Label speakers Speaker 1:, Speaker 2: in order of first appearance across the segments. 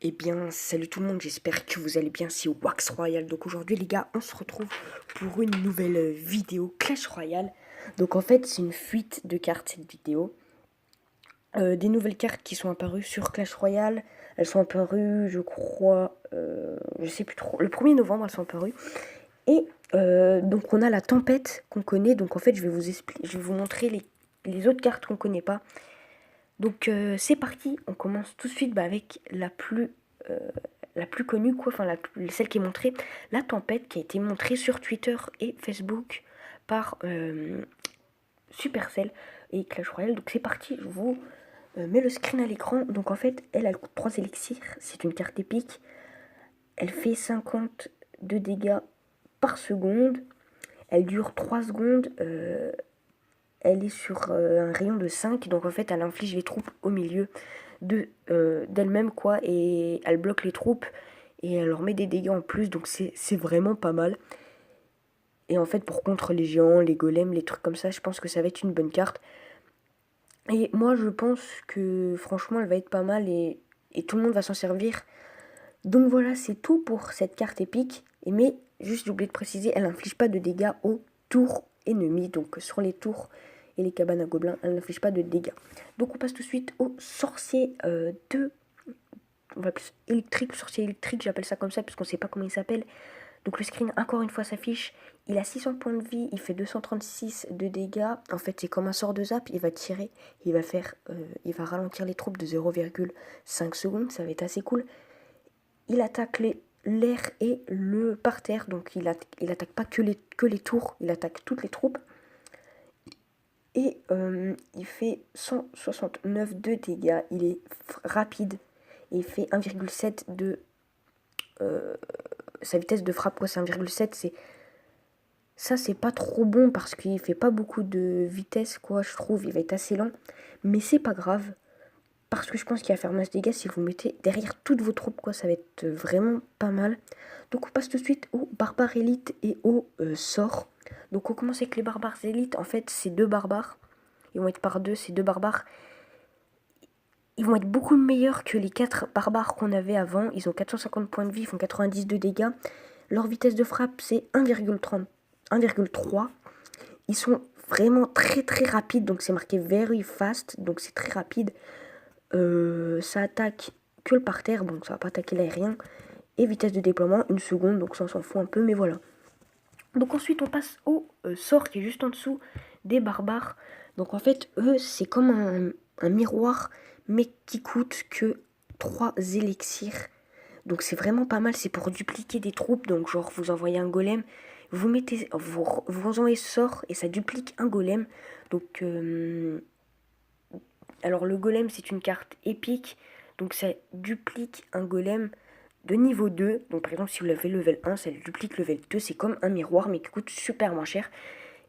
Speaker 1: Eh bien, salut tout le monde, j'espère que vous allez bien, c'est Wax Royal. Donc aujourd'hui les gars, on se retrouve pour une nouvelle vidéo Clash Royale. Donc en fait, c'est une fuite de cartes cette vidéo. Des nouvelles cartes qui sont apparues sur Clash Royale. Elles sont apparues, je crois, je sais plus trop, le 1er novembre elles sont apparues. Et donc on a la tempête qu'on connaît. Donc en fait, je vais vous montrer les autres cartes qu'on connaît pas. Donc c'est parti, on commence tout de suite avec la plus connue, quoi, enfin celle qui est montrée, la tempête, qui a été montrée sur Twitter et Facebook par Supercell et Clash Royale. Donc c'est parti, je vous mets le screen à l'écran. Donc en fait, elle coûte 3 élixirs, c'est une carte épique, elle fait 50 de dégâts par seconde, elle dure 3 secondes, elle est sur un rayon de 5, donc en fait elle inflige les troupes au milieu d'elle-même, quoi, et elle bloque les troupes et elle leur met des dégâts en plus, donc c'est vraiment pas mal. Et en fait, pour contre les géants, les golems, les trucs comme ça, je pense que ça va être une bonne carte. Et moi je pense que franchement elle va être pas mal et tout le monde va s'en servir. Donc voilà, c'est tout pour cette carte épique. Mais juste, j'ai oublié de préciser, elle n'inflige pas de dégâts aux tours ennemis. Donc sur les tours et les cabanes à gobelins, elle n'inflige pas de dégâts. Donc on passe tout de suite au sorcier on va plus électrique, sorcier électrique, j'appelle ça comme ça parce qu'on ne sait pas comment il s'appelle. Donc le screen, encore une fois, s'affiche. Il a 600 points de vie, il fait 236 de dégâts. En fait, c'est comme un sort de zap, il va tirer, il va ralentir les troupes de 0,5 secondes, ça va être assez cool. Il attaque l'air et le parterre, donc il attaque pas que les tours, il attaque toutes les troupes. Et il fait 169 de dégâts, il est rapide, et il fait 1,7 de... sa vitesse de frappe, quoi, c'est 1,7, ça c'est pas trop bon parce qu'il fait pas beaucoup de vitesse, quoi, je trouve, il va être assez lent, mais c'est pas grave. Parce que je pense qu'il va faire masse dégâts si vous mettez derrière toutes vos troupes, quoi. Ça va être vraiment pas mal. Donc on passe tout de suite aux barbares élites et aux sorts. Donc on commence avec les barbares élites. En fait, c'est 2 barbares. Ils vont être par 2, ces 2 barbares. Ils vont être beaucoup meilleurs que les 4 barbares qu'on avait avant. Ils ont 450 points de vie, ils font 90 de dégâts. Leur vitesse de frappe, c'est 1,3. Ils sont vraiment très très rapides. Donc c'est marqué very fast. Donc c'est très rapide. Ça attaque que le parterre, donc ça va pas attaquer l'aérien. Et vitesse de déploiement, 1 seconde, donc ça on s'en fout un peu, mais voilà. Donc ensuite on passe au sort qui est juste en dessous des barbares. Donc en fait, eux, c'est comme un miroir, mais qui coûte que 3 élixirs. Donc c'est vraiment pas mal, c'est pour dupliquer des troupes. Donc genre vous envoyez un golem, vous envoyez ce sort et ça duplique un golem. Donc alors le golem, c'est une carte épique, donc ça duplique un golem de niveau 2. Donc par exemple, si vous l'avez level 1, ça duplique level 2. C'est comme un miroir, mais qui coûte super moins cher.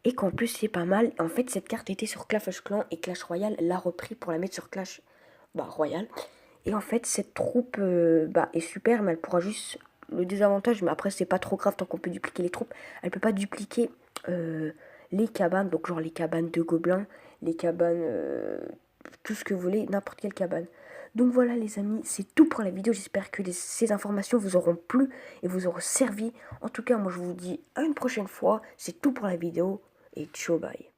Speaker 1: Et qu'en plus, c'est pas mal. En fait, cette carte était sur Clash Clan et Clash Royale l'a repris pour la mettre sur Clash Royale. Et en fait, cette troupe est super, mais elle pourra juste... Le désavantage, mais après, c'est pas trop grave tant qu'on peut dupliquer les troupes. Elle peut pas dupliquer les cabanes, donc genre les cabanes de gobelins, les cabanes... tout ce que vous voulez, n'importe quelle cabane. Donc voilà les amis, c'est tout pour la vidéo. J'espère que ces informations vous auront plu et vous auront servi. En tout cas, moi je vous dis à une prochaine fois. C'est tout pour la vidéo et ciao, bye.